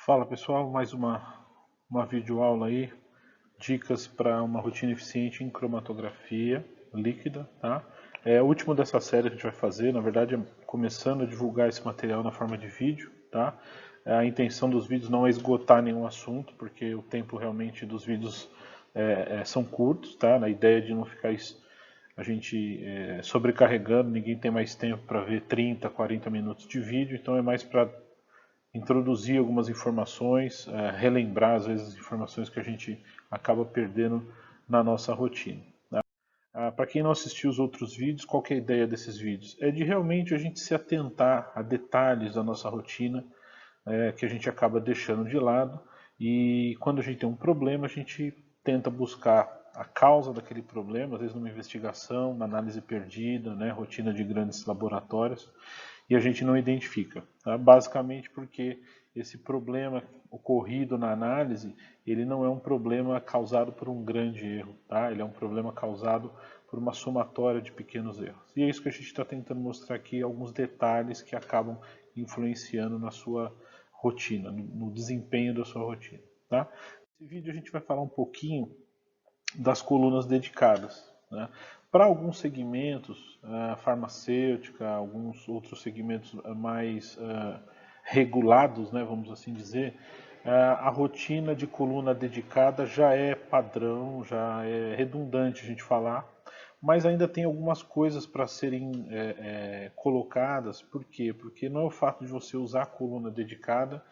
Fala pessoal, mais uma videoaula aí, dicas para uma rotina eficiente em cromatografia líquida, tá? É o último dessa série que a gente vai fazer, na verdade é começando a divulgar esse material na forma de vídeo, tá? A intenção dos vídeos não é esgotar nenhum assunto, porque o tempo realmente dos vídeos são curtos, tá? Na ideia de não ficar a gente sobrecarregando, ninguém tem mais tempo para ver 30, 40 minutos de vídeo, então é mais para introduzir algumas informações, relembrar às vezes informações que a gente acaba perdendo na nossa rotina. Para quem não assistiu os outros vídeos, qual que é a ideia desses vídeos? É de realmente a gente se atentar a detalhes da nossa rotina que a gente acaba deixando de lado e quando a gente tem um problema a gente tenta buscar a causa daquele problema, às vezes numa investigação, uma análise perdida, né, rotina de grandes laboratórios, e a gente não identifica. Tá? Basicamente porque esse problema ocorrido na análise, ele não é um problema causado por um grande erro, tá? Ele é um problema causado por uma somatória de pequenos erros. E é isso que a gente está tentando mostrar aqui, alguns detalhes que acabam influenciando na sua rotina, no desempenho da sua rotina. Tá? Nesse vídeo a gente vai falar um pouquinho das colunas dedicadas. Né? Para alguns segmentos, farmacêutica, alguns outros segmentos mais regulados, né, vamos assim dizer, a rotina de coluna dedicada já é padrão, já é redundante a gente falar, mas ainda tem algumas coisas para serem colocadas. Por quê? Porque não é o fato de você usar a coluna dedicada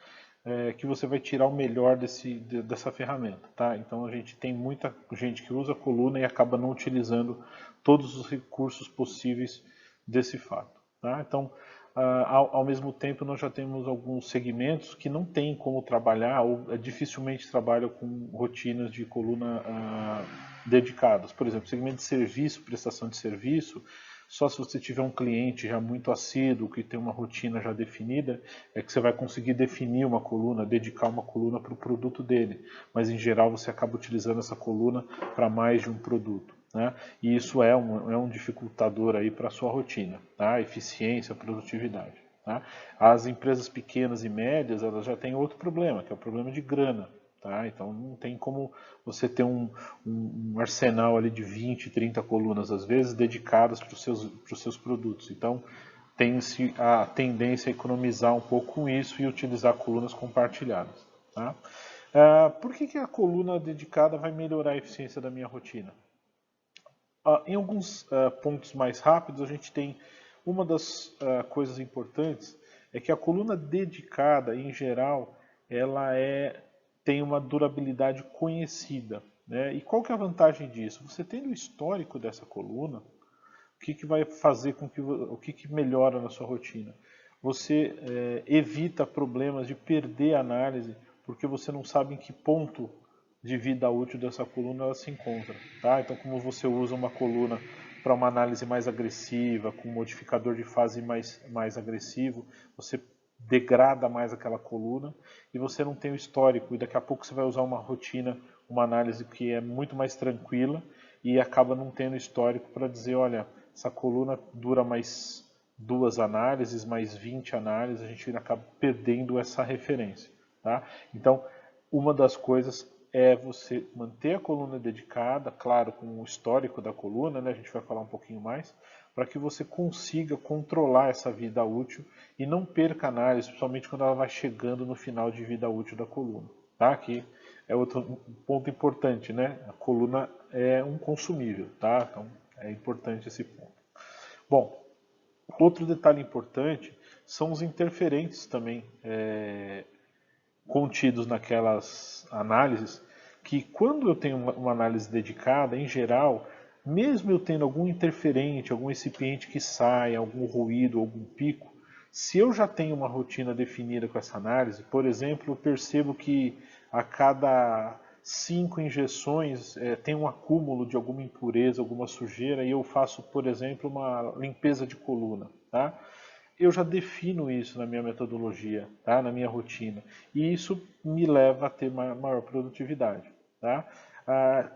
que você vai tirar o melhor dessa ferramenta. Tá? Então a gente tem muita gente que usa a coluna e acaba não utilizando todos os recursos possíveis desse fato. Tá? Então, ao mesmo tempo, nós já temos alguns segmentos que não tem como trabalhar ou dificilmente trabalham com rotinas de coluna dedicadas. Por exemplo, segmento de serviço, prestação de serviço, só se você tiver um cliente já muito assíduo, que tem uma rotina já definida, é que você vai conseguir definir uma coluna, dedicar uma coluna para o produto dele. Mas em geral você acaba utilizando essa coluna para mais de um produto. Né? E isso é um dificultador aí para a sua rotina, tá? Eficiência, produtividade. Tá? As empresas pequenas e médias, elas já têm outro problema, que é o problema de grana. Tá? Então não tem como você ter um arsenal ali de 20, 30 colunas, às vezes, dedicadas para os seus produtos. Então tem-se a tendência a economizar um pouco com isso e utilizar colunas compartilhadas. Tá? Por que a coluna dedicada vai melhorar a eficiência da minha rotina? Em alguns pontos mais rápidos, a gente tem uma das coisas importantes é que a coluna dedicada, em geral, ela tem uma durabilidade conhecida. Né? E qual que é a vantagem disso? Você tendo o histórico dessa coluna, o que vai fazer com que o que melhora na sua rotina? Você evita problemas de perder a análise, porque você não sabe em que ponto de vida útil dessa coluna ela se encontra. Tá? Então, como você usa uma coluna para uma análise mais agressiva, com um modificador de fase mais agressivo, você degrada mais aquela coluna e você não tem o histórico. E daqui a pouco você vai usar uma rotina, uma análise que é muito mais tranquila e acaba não tendo histórico para dizer, olha, essa coluna dura mais 2 análises, mais 20 análises, a gente acaba perdendo essa referência. Tá? Então, uma das coisas é você manter a coluna dedicada, claro, com o histórico da coluna, né, a gente vai falar um pouquinho mais, para que você consiga controlar essa vida útil e não perca a análise, principalmente quando ela vai chegando no final de vida útil da coluna. Tá? Aqui é outro ponto importante, né? A coluna é um consumível, tá? Então é importante esse ponto. Bom, outro detalhe importante são os interferentes também contidos naquelas análises, que quando eu tenho uma análise dedicada, em geral, mesmo eu tendo algum interferente, algum recipiente que sai, algum ruído, algum pico, se eu já tenho uma rotina definida com essa análise, por exemplo, eu percebo que a cada 5 injeções tem um acúmulo de alguma impureza, alguma sujeira, e eu faço, por exemplo, uma limpeza de coluna. Tá? Eu já defino isso na minha metodologia, tá? Na minha rotina. E isso me leva a ter maior produtividade. Tá?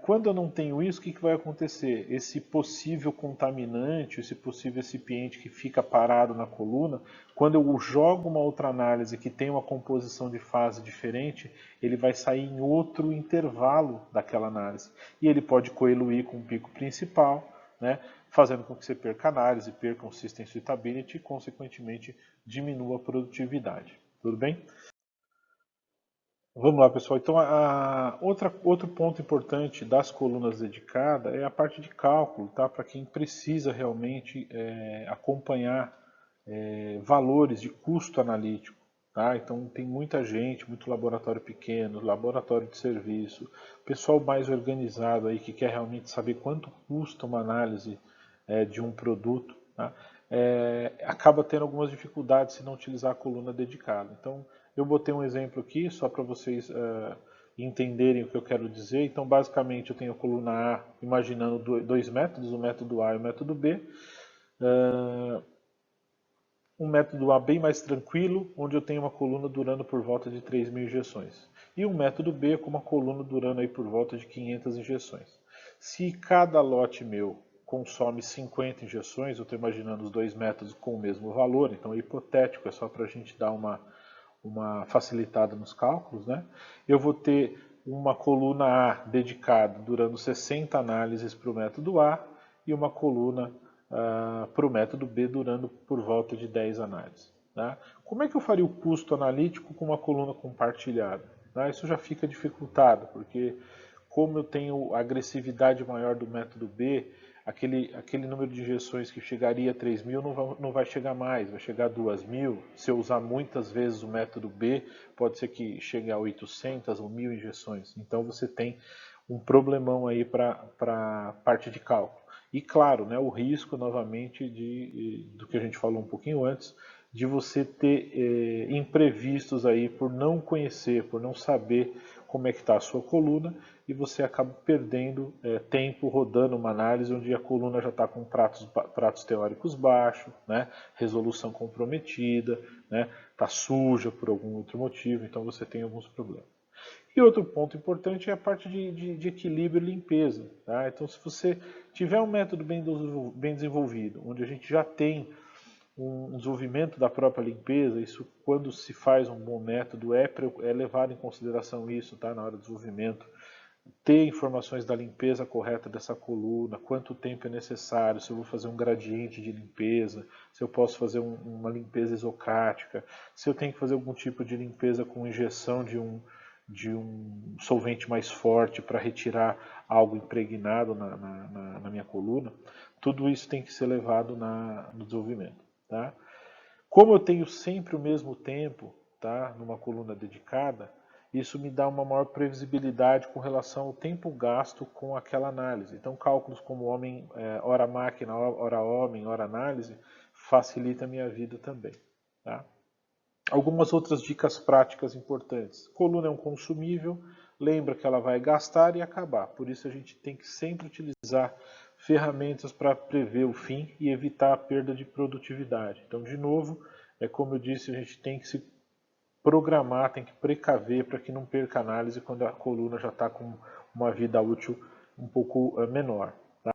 Quando eu não tenho isso, o que vai acontecer? Esse possível contaminante, esse possível recipiente que fica parado na coluna, quando eu jogo uma outra análise que tem uma composição de fase diferente, ele vai sair em outro intervalo daquela análise. E ele pode coeluir com o pico principal, né, fazendo com que você perca análise, perca um system suitability e, consequentemente, diminua a produtividade. Tudo bem? Vamos lá, pessoal. Então, outro ponto importante das colunas dedicadas é a parte de cálculo, tá? Para quem precisa realmente acompanhar valores de custo analítico, tá? Então, tem muita gente, muito laboratório pequeno, laboratório de serviço, pessoal mais organizado aí que quer realmente saber quanto custa uma análise de um produto, tá? Acaba tendo algumas dificuldades se não utilizar a coluna dedicada. Então, eu botei um exemplo aqui só para vocês entenderem o que eu quero dizer. Então, basicamente, eu tenho a coluna A imaginando dois métodos, o método A e o método B. Um método A bem mais tranquilo, onde eu tenho uma coluna durando por volta de 3.000 injeções. E um método B com uma coluna durando aí por volta de 500 injeções. Se cada lote meu consome 50 injeções, eu estou imaginando os dois métodos com o mesmo valor, então é hipotético, é só para a gente dar uma facilitada nos cálculos, né? Eu vou ter uma coluna A dedicada durando 60 análises para o método A e uma coluna para o método B durando por volta de 10 análises. Tá? Como é que eu faria o custo analítico com uma coluna compartilhada? Tá? Isso já fica dificultado, porque como eu tenho a agressividade maior do método B, aquele número de injeções que chegaria a 3.000 não vai chegar mais, vai chegar a 2.000. Se eu usar muitas vezes o método B, pode ser que chegue a 800 ou 1.000 injeções. Então você tem um problemão aí para a parte de cálculo. E claro, né, o risco novamente do que a gente falou um pouquinho antes, de você ter imprevistos aí por não conhecer, por não saber como é que está a sua coluna e você acaba perdendo tempo rodando uma análise onde a coluna já está com pratos teóricos baixos, né, resolução comprometida, né, está suja por algum outro motivo, então você tem alguns problemas. E outro ponto importante é a parte de equilíbrio e limpeza. Tá? Então, se você tiver um método bem desenvolvido, onde a gente já tem um desenvolvimento da própria limpeza, isso quando se faz um bom método é levado em consideração isso, tá? Na hora do desenvolvimento. Ter informações da limpeza correta dessa coluna, quanto tempo é necessário, se eu vou fazer um gradiente de limpeza, se eu posso fazer uma limpeza isocática, se eu tenho que fazer algum tipo de limpeza com injeção de um solvente mais forte para retirar algo impregnado na minha coluna, tudo isso tem que ser levado no desenvolvimento. Tá? Como eu tenho sempre o mesmo tempo, tá, numa coluna dedicada, isso me dá uma maior previsibilidade com relação ao tempo gasto com aquela análise. Então, cálculos como hora máquina, hora homem, hora análise, facilita a minha vida também. Tá? Algumas outras dicas práticas importantes. Coluna é um consumível, lembra que ela vai gastar e acabar. Por isso a gente tem que sempre utilizar ferramentas para prever o fim e evitar a perda de produtividade. Então, de novo, como eu disse, a gente tem que se programar, tem que precaver para que não perca análise quando a coluna já está com uma vida útil um pouco menor. Tá?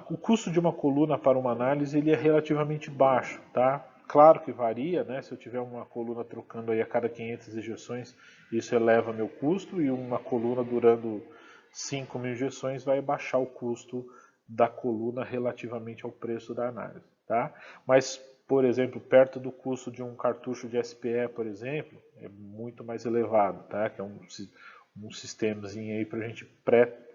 O custo de uma coluna para uma análise ele é relativamente baixo, tá? Claro que varia, né? Se eu tiver uma coluna trocando aí a cada 500 injeções, isso eleva meu custo, e uma coluna durando 5.000 injeções vai baixar o custo da coluna relativamente ao preço da análise, tá? Mas, por exemplo, perto do custo de um cartucho de SPE, por exemplo, é muito mais elevado, tá? Que é um sistemazinho aí para a gente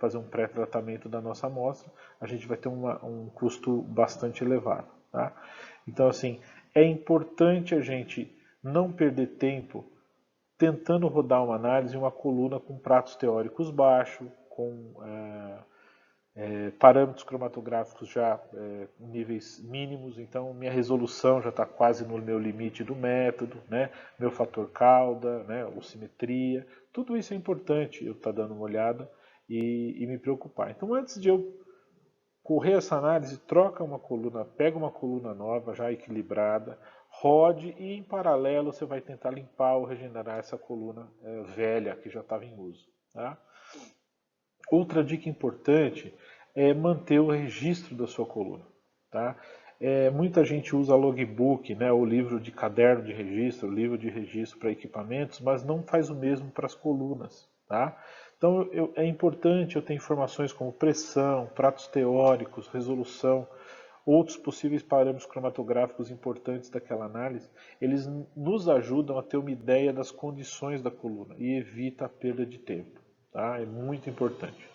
fazer um pré-tratamento da nossa amostra, a gente vai ter um custo bastante elevado. Tá? Então, assim, é importante a gente não perder tempo tentando rodar uma análise em uma coluna com pratos teóricos baixos, com parâmetros cromatográficos já em níveis mínimos, então minha resolução já está quase no meu limite do método, né? Meu fator cauda, né? Ou simetria, tudo isso é importante eu estar dando uma olhada e me preocupar. Então, antes de eu correr essa análise, troca uma coluna, pega uma coluna nova, já equilibrada, rode e em paralelo você vai tentar limpar ou regenerar essa coluna velha que já estava em uso. Tá? Outra dica importante é manter o registro da sua coluna. Tá? Muita gente usa logbook, né, o livro de caderno de registro, o livro de registro para equipamentos, mas não faz o mesmo para as colunas. Tá? Então é importante eu ter informações como pressão, pratos teóricos, resolução, outros possíveis parâmetros cromatográficos importantes daquela análise. Eles nos ajudam a ter uma ideia das condições da coluna e evita a perda de tempo. Tá? É muito importante.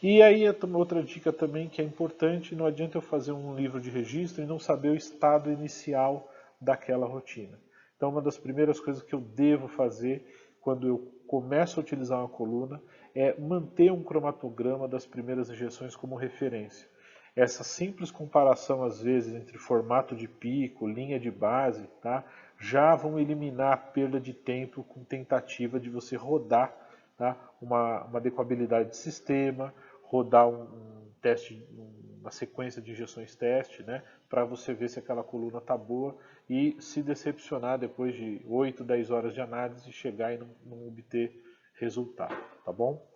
E aí outra dica também que é importante, não adianta eu fazer um livro de registro e não saber o estado inicial daquela rotina. Então uma das primeiras coisas que eu devo fazer quando eu começo a utilizar uma coluna é manter um cromatograma das primeiras injeções como referência. Essa simples comparação às vezes entre formato de pico, linha de base, tá, já vão eliminar a perda de tempo com tentativa de você rodar, tá, uma adequabilidade de sistema, rodar um teste, uma sequência de injeções teste, né, para você ver se aquela coluna está boa e se decepcionar depois de 8, 10 horas de análise e chegar e não obter resultado, tá bom?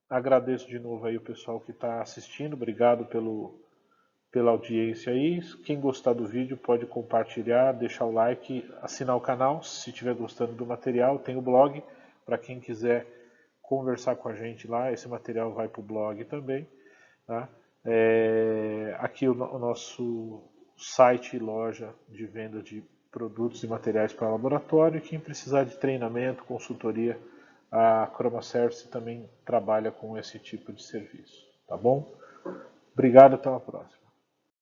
Agradeço de novo aí o pessoal que está assistindo, obrigado pela audiência aí. Quem gostar do vídeo pode compartilhar, deixar o like, assinar o canal se estiver gostando do material. Tem o blog, para quem quiser conversar com a gente lá, esse material vai para o blog também. Tá? Aqui o nosso site e loja de venda de produtos e materiais para laboratório. Quem precisar de treinamento, consultoria, a Chromaservice também trabalha com esse tipo de serviço. Tá bom? Obrigado, até a próxima.